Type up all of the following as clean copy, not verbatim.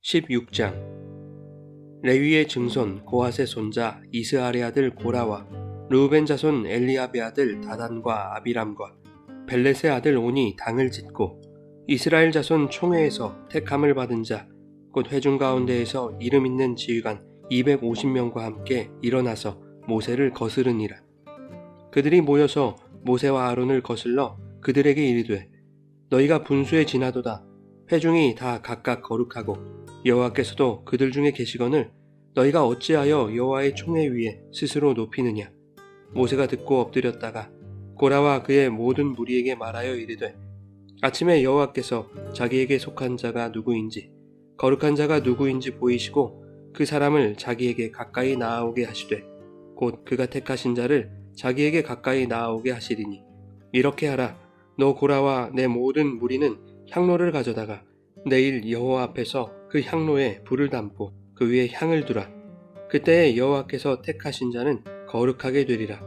16장 레위의 증손 고핫의 손자 이스할의 아들 고라와 르우벤 자손 엘리압의 아들 다단과 아비람과 벨렛의 아들 온이 당을 짓고 이스라엘 자손 총회에서 택함을 받은 자 곧 회중 가운데에서 이름 있는 지휘관 250명과 함께 일어나서 모세를 거스르니라. 그들이 모여서 모세와 아론을 거슬러 그들에게 이르되 너희가 분수에 지나도다. 회중이 다 각각 거룩하고 여호와께서도 그들 중에 계시거늘 너희가 어찌하여 여호와의 총회 위에 스스로 높이느냐. 모세가 듣고 엎드렸다가 고라와 그의 모든 무리에게 말하여 이르되 아침에 여호와께서 자기에게 속한 자가 누구인지 거룩한 자가 누구인지 보이시고 그 사람을 자기에게 가까이 나아오게 하시되 곧 그가 택하신 자를 자기에게 가까이 나아오게 하시리니 이렇게 하라. 너 고라와 내 모든 무리는 향로를 가져다가 내일 여호와 앞에서 그 향로에 불을 담고 그 위에 향을 두라. 그때에 여호와께서 택하신 자는 거룩하게 되리라.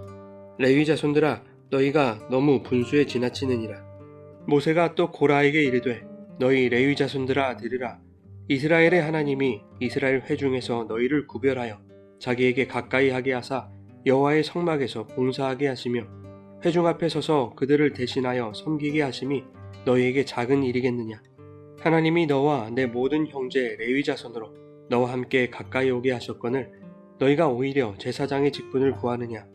레위 자손들아 너희가 너무 분수에 지나치느니라. 모세가 또 고라에게 이르되 너희 레위 자손들아 들으라. 이스라엘의 하나님이 이스라엘 회중에서 너희를 구별하여 자기에게 가까이 하게 하사 여호와의 성막에서 봉사하게 하시며 회중 앞에 서서 그들을 대신하여 섬기게 하심이 너희에게 작은 일이겠느냐. 하나님이 너와 내 모든 형제 레위 자손으로 너와 함께 가까이 오게 하셨거늘 너희가 오히려 제사장의 직분을 구하느냐.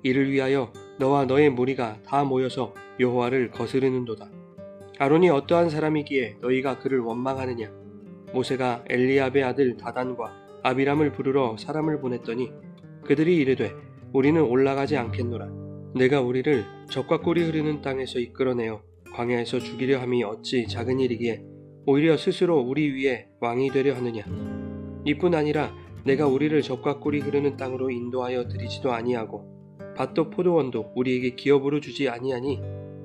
이를 위하여 너와 너의 무리가 다 모여서 여호와를 거스르는도다. 아론이 어떠한 사람이기에 너희가 그를 원망하느냐. 모세가 엘리압의 아들 다단과 아비람을 부르러 사람을 보냈더니 그들이 이르되 우리는 올라가지 않겠노라. 내가 우리를 적과 꿀이 흐르는 땅에서 이끌어내어 광야에서 죽이려 함이 어찌 작은 일이기에 오히려 스스로 우리 위에 왕이 되려 하느냐. 이뿐 아니라 내가 우리를 적과 꿀이 흐르는 땅으로 인도하여 드리지도 아니하고 밭도 포도원도 우리에게 기업으로 주지 아니하니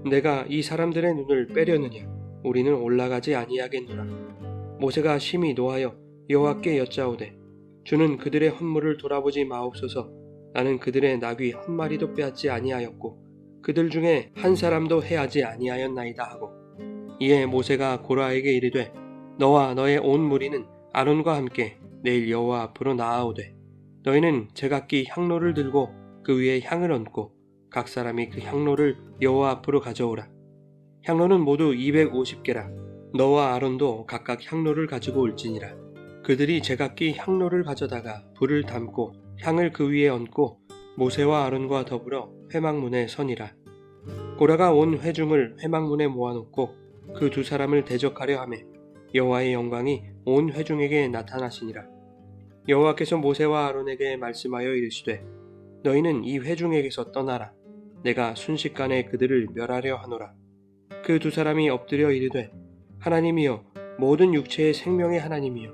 내가 이 사람들의 눈을 빼려느냐. 우리는 올라가지 아니하겠노라. 모세가 심히 노하여 여호와께 여짜오되 주는 그들의 헌물을 돌아보지 마옵소서. 나는 그들의 나귀 한 마리도 빼앗지 아니하였고 그들 중에 한 사람도 해하지 아니하였나이다 하고 이에 모세가 고라에게 이르되 너와 너의 온 무리는 아론과 함께 내일 여호와 앞으로 나아오되 너희는 제각기 향로를 들고 그 위에 향을 얹고 각 사람이 그 향로를 여호와 앞으로 가져오라. 향로는 모두 250개라. 너와 아론도 각각 향로를 가지고 올지니라. 그들이 제각기 향로를 가져다가 불을 담고 향을 그 위에 얹고 모세와 아론과 더불어 회막문에 서니라. 고라가 온 회중을 회막문에 모아놓고 그 두 사람을 대적하려 하매 여호와의 영광이 온 회중에게 나타나시니라. 여호와께서 모세와 아론에게 말씀하여 이르시되 너희는 이 회중에게서 떠나라. 내가 순식간에 그들을 멸하려 하노라. 그 두 사람이 엎드려 이르되 하나님이여 모든 육체의 생명의 하나님이여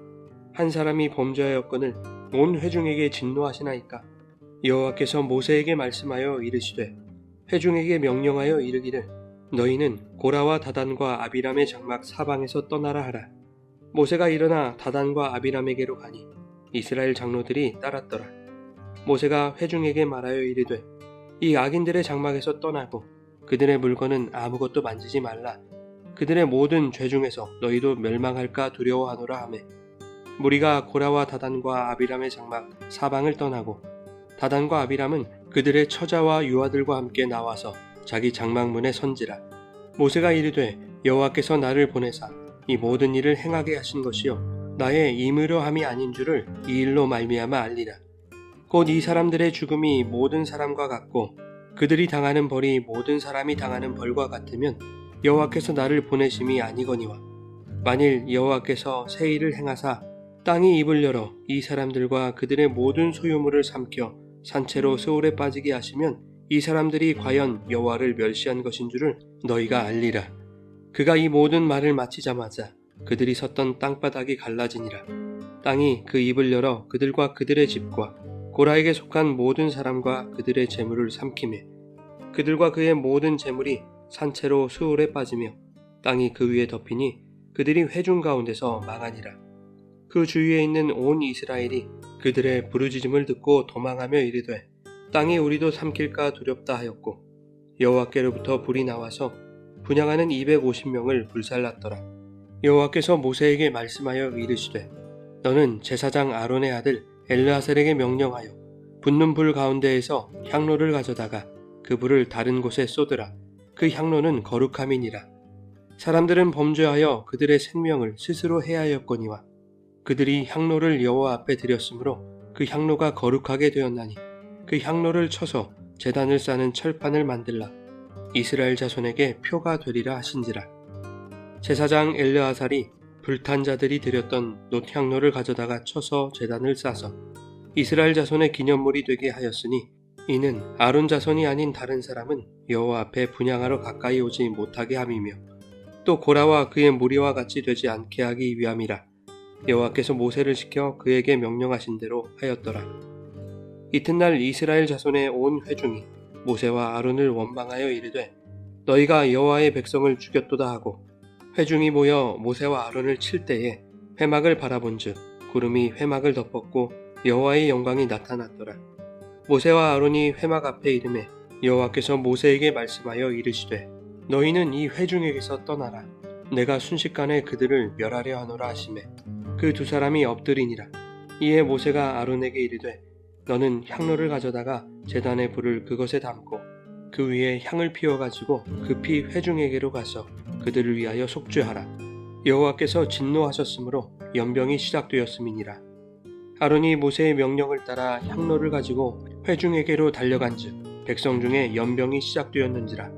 한 사람이 범죄하였거늘 온 회중에게 진노하시나이까. 여호와께서 모세에게 말씀하여 이르시되 회중에게 명령하여 이르기를 너희는 고라와 다단과 아비람의 장막 사방에서 떠나라 하라. 모세가 일어나 다단과 아비람에게로 가니 이스라엘 장로들이 따랐더라. 모세가 회중에게 말하여 이르되 이 악인들의 장막에서 떠나고 그들의 물건은 아무것도 만지지 말라. 그들의 모든 죄 중에서 너희도 멸망할까 두려워하노라 하매 무리가 고라와 다단과 아비람의 장막 사방을 떠나고 다단과 아비람은 그들의 처자와 유아들과 함께 나와서 자기 장막문에 선지라. 모세가 이르되 여호와께서 나를 보내사 이 모든 일을 행하게 하신 것이요 나의 임의로함이 아닌 줄을 이 일로 말미암아 알리라. 곧 이 사람들의 죽음이 모든 사람과 같고 그들이 당하는 벌이 모든 사람이 당하는 벌과 같으면 여호와께서 나를 보내심이 아니거니와 만일 여호와께서 새 일을 행하사 땅이 입을 열어 이 사람들과 그들의 모든 소유물을 삼켜 산채로 스올에 빠지게 하시면 이 사람들이 과연 여호와를 멸시한 것인 줄을 너희가 알리라. 그가 이 모든 말을 마치자마자 그들이 섰던 땅바닥이 갈라지니라. 땅이 그 입을 열어 그들과 그들의 집과 고라에게 속한 모든 사람과 그들의 재물을 삼키매 그들과 그의 모든 재물이 산채로 스올에 빠지며 땅이 그 위에 덮이니 그들이 회중 가운데서 망하니라. 그 주위에 있는 온 이스라엘이 그들의 부르짖음을 듣고 도망하며 이르되 땅이 우리도 삼킬까 두렵다 하였고 여호와께로부터 불이 나와서 분향하는 250명을 불살랐더라. 여호와께서 모세에게 말씀하여 이르시되 너는 제사장 아론의 아들 엘르아살에게 명령하여 붙는 불 가운데에서 향로를 가져다가 그 불을 다른 곳에 쏟으라. 그 향로는 거룩함이니라. 사람들은 범죄하여 그들의 생명을 스스로 해하였거니와 그들이 향로를 여호와 앞에 드렸으므로 그 향로가 거룩하게 되었나니 그 향로를 쳐서 제단을 싸는 철판을 만들라. 이스라엘 자손에게 표가 되리라 하신지라. 제사장 엘르아살이 불탄 자들이 드렸던 놋향로를 가져다가 쳐서 제단을 싸서 이스라엘 자손의 기념물이 되게 하였으니 이는 아론 자손이 아닌 다른 사람은 여호와 앞에 분향하러 가까이 오지 못하게 함이며 또 고라와 그의 무리와 같이 되지 않게 하기 위함이라. 여호와께서 모세를 시켜 그에게 명령하신 대로 하였더라. 이튿날 이스라엘 자손의 온 회중이 모세와 아론을 원망하여 이르되 너희가 여호와의 백성을 죽였도다 하고 회중이 모여 모세와 아론을 칠 때에 회막을 바라본즉 구름이 회막을 덮었고 여호와의 영광이 나타났더라. 모세와 아론이 회막 앞에 이르매 여호와께서 모세에게 말씀하여 이르시되 너희는 이 회중에게서 떠나라. 내가 순식간에 그들을 멸하려 하노라 하시매 그 두 사람이 엎드리니라. 이에 모세가 아론에게 이르되 너는 향로를 가져다가 제단의 불을 그것에 담고 그 위에 향을 피워가지고 급히 회중에게로 가서 그들을 위하여 속죄하라. 여호와께서 진노하셨으므로 연병이 시작되었음이니라. 아론이 모세의 명령을 따라 향로를 가지고 회중에게로 달려간즉 백성 중에 연병이 시작되었는지라.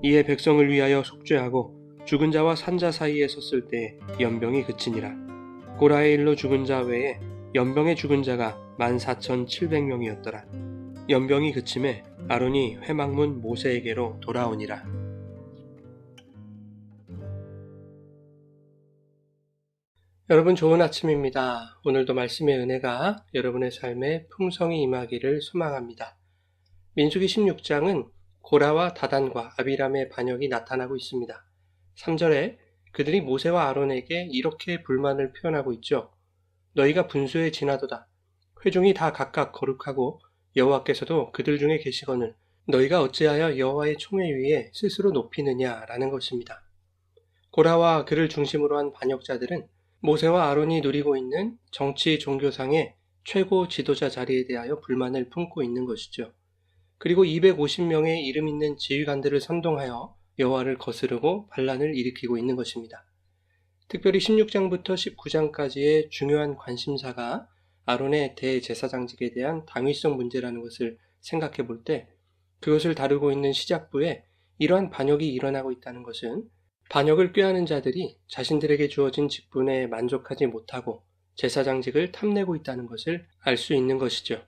이에 백성을 위하여 속죄하고 죽은 자와 산 자 사이에 섰을 때에 연병이 그치니라. 고라의 일로 죽은 자 외에 연병에 죽은 자가 14,700명이었더라. 연병이 그침에 아론이 회막문 모세에게로 돌아오니라. 여러분 좋은 아침입니다. 오늘도 말씀의 은혜가 여러분의 삶에 풍성히 임하기를 소망합니다. 민수기 16장은 고라와 다단과 아비람의 반역이 나타나고 있습니다. 3절에 그들이 모세와 아론에게 이렇게 불만을 표현하고 있죠. 너희가 분수에 지나도다. 회중이 다 각각 거룩하고 여호와께서도 그들 중에 계시거늘 너희가 어찌하여 여호와의 총회 위에 스스로 높이느냐라는 것입니다. 고라와 그를 중심으로 한 반역자들은 모세와 아론이 누리고 있는 정치 종교상의 최고 지도자 자리에 대하여 불만을 품고 있는 것이죠. 그리고 250명의 이름 있는 지휘관들을 선동하여 여호와를 거스르고 반란을 일으키고 있는 것입니다. 특별히 16장부터 19장까지의 중요한 관심사가 아론의 대제사장직에 대한 당위성 문제라는 것을 생각해 볼 때 그것을 다루고 있는 시작부에 이러한 반역이 일어나고 있다는 것은 반역을 꾀하는 자들이 자신들에게 주어진 직분에 만족하지 못하고 제사장직을 탐내고 있다는 것을 알 수 있는 것이죠.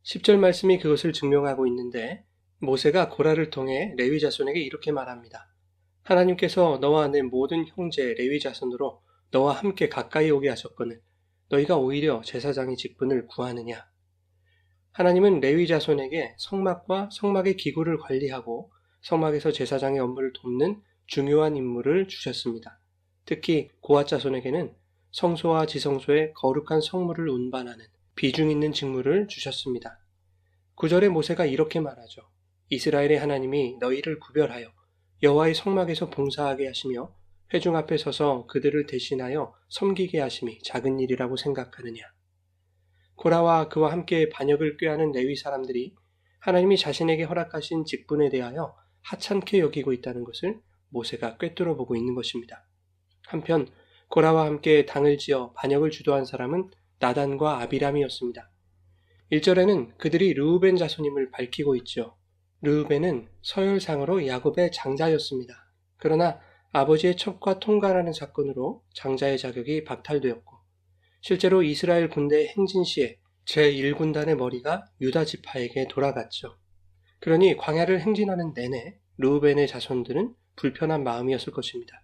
10절 말씀이 그것을 증명하고 있는데 모세가 고라를 통해 레위 자손에게 이렇게 말합니다. 하나님께서 너와 내 모든 형제 레위 자손으로 너와 함께 가까이 오게 하셨거늘 너희가 오히려 제사장의 직분을 구하느냐. 하나님은 레위 자손에게 성막과 성막의 기구를 관리하고 성막에서 제사장의 업무를 돕는 중요한 임무를 주셨습니다. 특히 고핫 자손에게는 성소와 지성소의 거룩한 성물을 운반하는 비중 있는 직무를 주셨습니다. 9절에 모세가 이렇게 말하죠. 이스라엘의 하나님이 너희를 구별하여 여호와의 성막에서 봉사하게 하시며 회중 앞에 서서 그들을 대신하여 섬기게 하심이 작은 일이라고 생각하느냐. 고라와 그와 함께 반역을 꾀하는 레위 사람들이 하나님이 자신에게 허락하신 직분에 대하여 하찮게 여기고 있다는 것을 모세가 꿰뚫어 보고 있는 것입니다. 한편 고라와 함께 당을 지어 반역을 주도한 사람은 나단과 아비람이었습니다. 1절에는 그들이 르우벤 자손임을 밝히고 있죠. 르우벤은 서열상으로 야곱의 장자였습니다. 그러나 아버지의 첩과 통과라는 사건으로 장자의 자격이 박탈되었고 실제로 이스라엘 군대의 행진 시에 제1군단의 머리가 유다 지파에게 돌아갔죠. 그러니 광야를 행진하는 내내 르우벤의 자손들은 불편한 마음이었을 것입니다.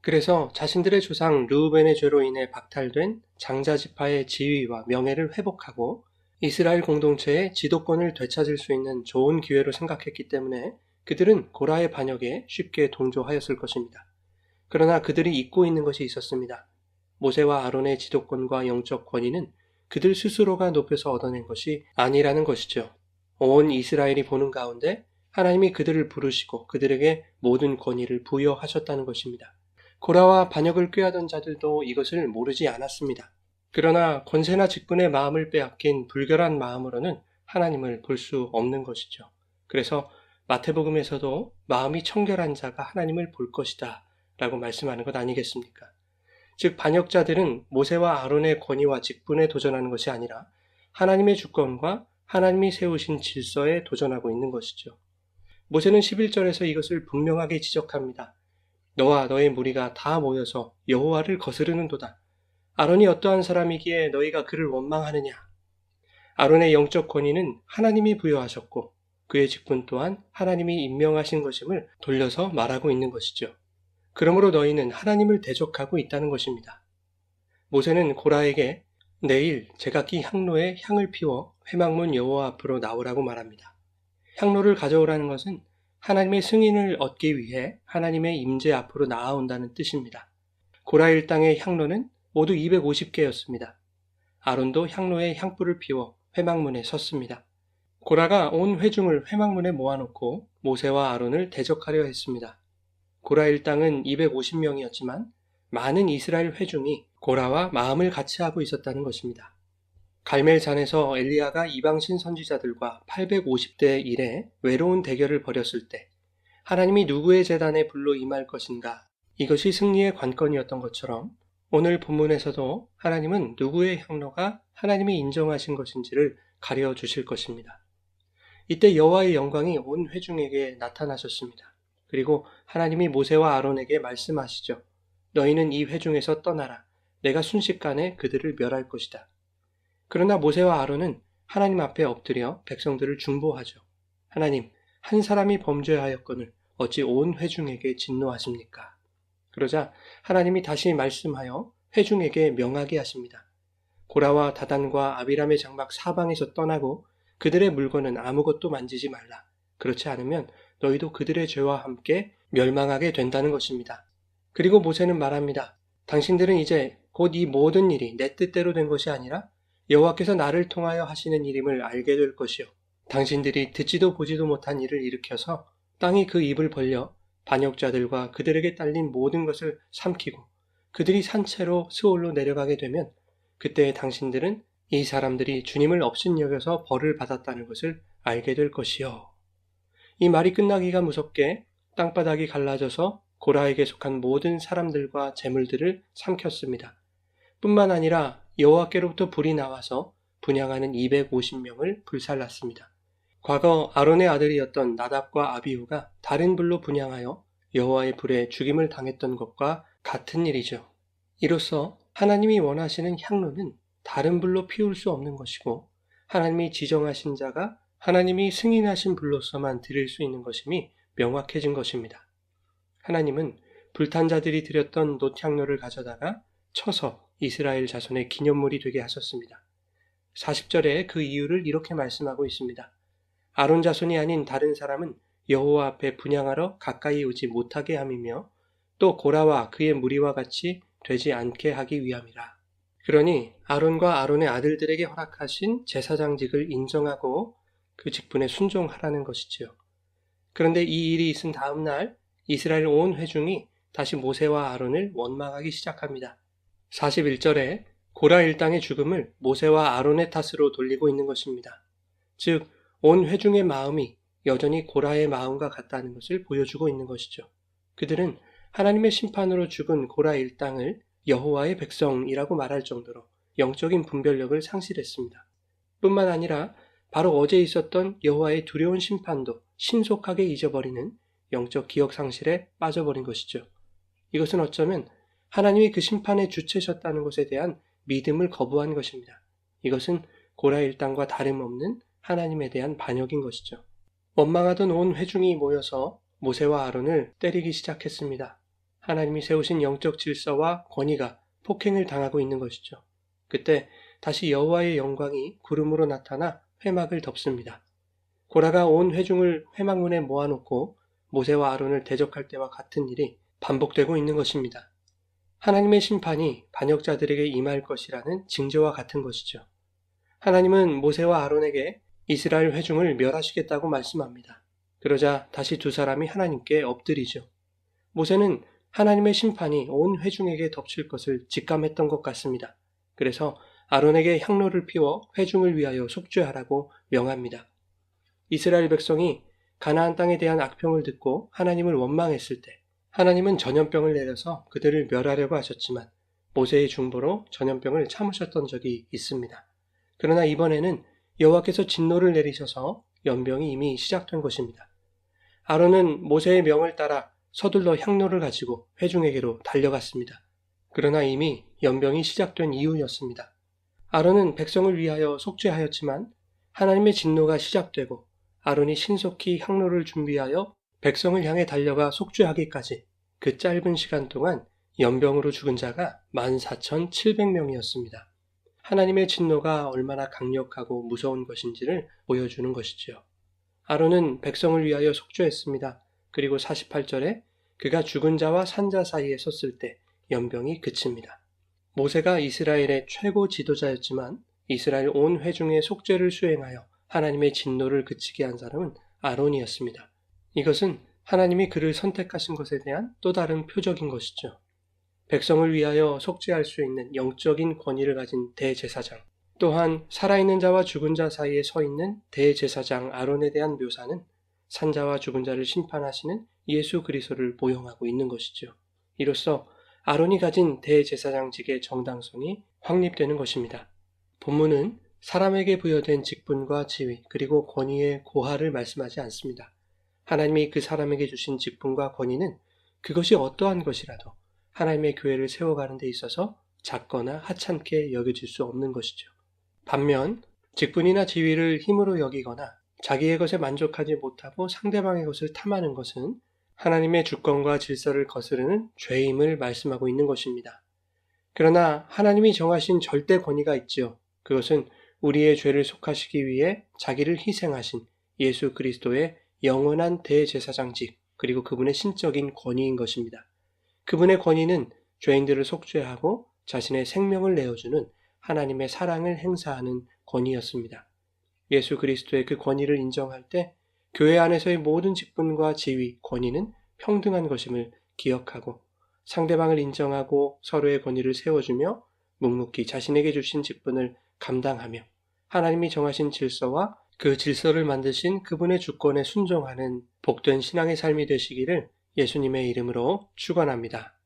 그래서 자신들의 조상 르우벤의 죄로 인해 박탈된 장자 지파의 지위와 명예를 회복하고 이스라엘 공동체의 지도권을 되찾을 수 있는 좋은 기회로 생각했기 때문에 그들은 고라의 반역에 쉽게 동조하였을 것입니다. 그러나 그들이 잊고 있는 것이 있었습니다. 모세와 아론의 지도권과 영적 권위는 그들 스스로가 높여서 얻어낸 것이 아니라는 것이죠. 온 이스라엘이 보는 가운데 하나님이 그들을 부르시고 그들에게 모든 권위를 부여하셨다는 것입니다. 고라와 반역을 꾀하던 자들도 이것을 모르지 않았습니다. 그러나 권세나 직분의 마음을 빼앗긴 불결한 마음으로는 하나님을 볼 수 없는 것이죠. 그래서 마태복음에서도 마음이 청결한 자가 하나님을 볼 것이다 라고 말씀하는 것 아니겠습니까? 즉 반역자들은 모세와 아론의 권위와 직분에 도전하는 것이 아니라 하나님의 주권과 하나님이 세우신 질서에 도전하고 있는 것이죠. 모세는 11절에서 이것을 분명하게 지적합니다. 너와 너의 무리가 다 모여서 여호와를 거스르는도다. 아론이 어떠한 사람이기에 너희가 그를 원망하느냐? 아론의 영적 권위는 하나님이 부여하셨고 그의 직분 또한 하나님이 임명하신 것임을 돌려서 말하고 있는 것이죠. 그러므로 너희는 하나님을 대적하고 있다는 것입니다. 모세는 고라에게 내일 제각기 향로에 향을 피워 회막문 여호와 앞으로 나오라고 말합니다. 향로를 가져오라는 것은 하나님의 승인을 얻기 위해 하나님의 임재 앞으로 나아온다는 뜻입니다. 고라 일당의 향로는 모두 250개였습니다. 아론도 향로에 향불을 피워 회막문에 섰습니다. 고라가 온 회중을 회막문에 모아놓고 모세와 아론을 대적하려 했습니다. 고라 일당은 250명이었지만 많은 이스라엘 회중이 고라와 마음을 같이 하고 있었다는 것입니다. 갈멜산에서 엘리야가 이방신 선지자들과 850대 1의 외로운 대결을 벌였을 때 하나님이 누구의 제단에 불로 임할 것인가, 이것이 승리의 관건이었던 것처럼 오늘 본문에서도 하나님은 누구의 향로가 하나님이 인정하신 것인지를 가려주실 것입니다. 이때 여호와의 영광이 온 회중에게 나타나셨습니다. 그리고 하나님이 모세와 아론에게 말씀하시죠. 너희는 이 회중에서 떠나라. 내가 순식간에 그들을 멸할 것이다. 그러나 모세와 아론은 하나님 앞에 엎드려 백성들을 중보하죠. 하나님, 한 사람이 범죄하였거늘 어찌 온 회중에게 진노하십니까? 그러자 하나님이 다시 말씀하여 회중에게 명하게 하십니다. 고라와 다단과 아비람의 장막 사방에서 떠나고 그들의 물건은 아무것도 만지지 말라. 그렇지 않으면 너희도 그들의 죄와 함께 멸망하게 된다는 것입니다. 그리고 모세는 말합니다. 당신들은 이제 곧 이 모든 일이 내 뜻대로 된 것이 아니라 여호와께서 나를 통하여 하시는 일임을 알게 될 것이요. 당신들이 듣지도 보지도 못한 일을 일으켜서 땅이 그 입을 벌려 반역자들과 그들에게 딸린 모든 것을 삼키고 그들이 산채로 스올로 내려가게 되면 그때 당신들은 이 사람들이 주님을 업신여겨서 벌을 받았다는 것을 알게 될 것이요. 이 말이 끝나기가 무섭게 땅바닥이 갈라져서 고라에게 속한 모든 사람들과 재물들을 삼켰습니다. 뿐만 아니라 여호와께로부터 불이 나와서 분향하는 250명을 불살랐습니다. 과거 아론의 아들이었던 나답과 아비후가 다른 불로 분향하여 여호와의 불에 죽임을 당했던 것과 같은 일이죠. 이로써 하나님이 원하시는 향로는 다른 불로 피울 수 없는 것이고 하나님이 지정하신 자가 하나님이 승인하신 불로서만 드릴 수 있는 것임이 명확해진 것입니다. 하나님은 불탄 자들이 드렸던 놋향로를 가져다가 쳐서 이스라엘 자손의 기념물이 되게 하셨습니다. 40절에 그 이유를 이렇게 말씀하고 있습니다. 아론 자손이 아닌 다른 사람은 여호와 앞에 분향하러 가까이 오지 못하게 함이며 또 고라와 그의 무리와 같이 되지 않게 하기 위함이라. 그러니 아론과 아론의 아들들에게 허락하신 제사장직을 인정하고 그 직분에 순종하라는 것이지요. 그런데 이 일이 있은 다음 날 이스라엘 온 회중이 다시 모세와 아론을 원망하기 시작합니다. 41절에 고라 일당의 죽음을 모세와 아론의 탓으로 돌리고 있는 것입니다. 즉, 온 회중의 마음이 여전히 고라의 마음과 같다는 것을 보여주고 있는 것이죠. 그들은 하나님의 심판으로 죽은 고라 일당을 여호와의 백성이라고 말할 정도로 영적인 분별력을 상실했습니다. 뿐만 아니라 바로 어제 있었던 여호와의 두려운 심판도 신속하게 잊어버리는 영적 기억 상실에 빠져버린 것이죠. 이것은 어쩌면 하나님이 그 심판의 주체셨다는 것에 대한 믿음을 거부한 것입니다. 이것은 고라 일당과 다름없는 하나님에 대한 반역인 것이죠. 원망하던 온 회중이 모여서 모세와 아론을 때리기 시작했습니다. 하나님이 세우신 영적 질서와 권위가 폭행을 당하고 있는 것이죠. 그때 다시 여호와의 영광이 구름으로 나타나 회막을 덮습니다. 고라가 온 회중을 회막문에 모아놓고 모세와 아론을 대적할 때와 같은 일이 반복되고 있는 것입니다. 하나님의 심판이 반역자들에게 임할 것이라는 징조와 같은 것이죠. 하나님은 모세와 아론에게 이스라엘 회중을 멸하시겠다고 말씀합니다. 그러자 다시 두 사람이 하나님께 엎드리죠. 모세는 하나님의 심판이 온 회중에게 덮칠 것을 직감했던 것 같습니다. 그래서 아론에게 향로를 피워 회중을 위하여 속죄하라고 명합니다. 이스라엘 백성이 가나안 땅에 대한 악평을 듣고 하나님을 원망했을 때 하나님은 전염병을 내려서 그들을 멸하려고 하셨지만 모세의 중보로 전염병을 참으셨던 적이 있습니다. 그러나 이번에는 여호와께서 진노를 내리셔서 연병이 이미 시작된 것입니다. 아론은 모세의 명을 따라 서둘러 향로를 가지고 회중에게로 달려갔습니다. 그러나 이미 연병이 시작된 이후였습니다. 아론은 백성을 위하여 속죄하였지만 하나님의 진노가 시작되고 아론이 신속히 향로를 준비하여 백성을 향해 달려가 속죄하기까지 그 짧은 시간 동안 연병으로 죽은 자가 14,700명이었습니다. 하나님의 진노가 얼마나 강력하고 무서운 것인지를 보여주는 것이지요. 아론은 백성을 위하여 속죄했습니다. 그리고 48절에 그가 죽은 자와 산 자 사이에 섰을 때 연병이 그칩니다. 모세가 이스라엘의 최고 지도자였지만 이스라엘 온 회중의 속죄를 수행하여 하나님의 진노를 그치게 한 사람은 아론이었습니다. 이것은 하나님이 그를 선택하신 것에 대한 또 다른 표적인 것이죠. 백성을 위하여 속죄할 수 있는 영적인 권위를 가진 대제사장, 또한 살아있는 자와 죽은 자 사이에 서 있는 대제사장 아론에 대한 묘사는 산자와 죽은 자를 심판하시는 예수 그리스도를 모형하고 있는 것이죠. 이로써 아론이 가진 대제사장직의 정당성이 확립되는 것입니다. 본문은 사람에게 부여된 직분과 지위 그리고 권위의 고하를 말씀하지 않습니다. 하나님이 그 사람에게 주신 직분과 권위는 그것이 어떠한 것이라도 하나님의 교회를 세워가는 데 있어서 작거나 하찮게 여겨질 수 없는 것이죠. 반면 직분이나 지위를 힘으로 여기거나 자기의 것에 만족하지 못하고 상대방의 것을 탐하는 것은 하나님의 주권과 질서를 거스르는 죄임을 말씀하고 있는 것입니다. 그러나 하나님이 정하신 절대 권위가 있지요. 그것은 우리의 죄를 속하시기 위해 자기를 희생하신 예수 그리스도의 영원한 대제사장직 그리고 그분의 신적인 권위인 것입니다. 그분의 권위는 죄인들을 속죄하고 자신의 생명을 내어주는 하나님의 사랑을 행사하는 권위였습니다. 예수 그리스도의 그 권위를 인정할 때 교회 안에서의 모든 직분과 지위, 권위는 평등한 것임을 기억하고 상대방을 인정하고 서로의 권위를 세워주며 묵묵히 자신에게 주신 직분을 감당하며 하나님이 정하신 질서와 그 질서를 만드신 그분의 주권에 순종하는 복된 신앙의 삶이 되시기를 예수님의 이름으로 축원합니다.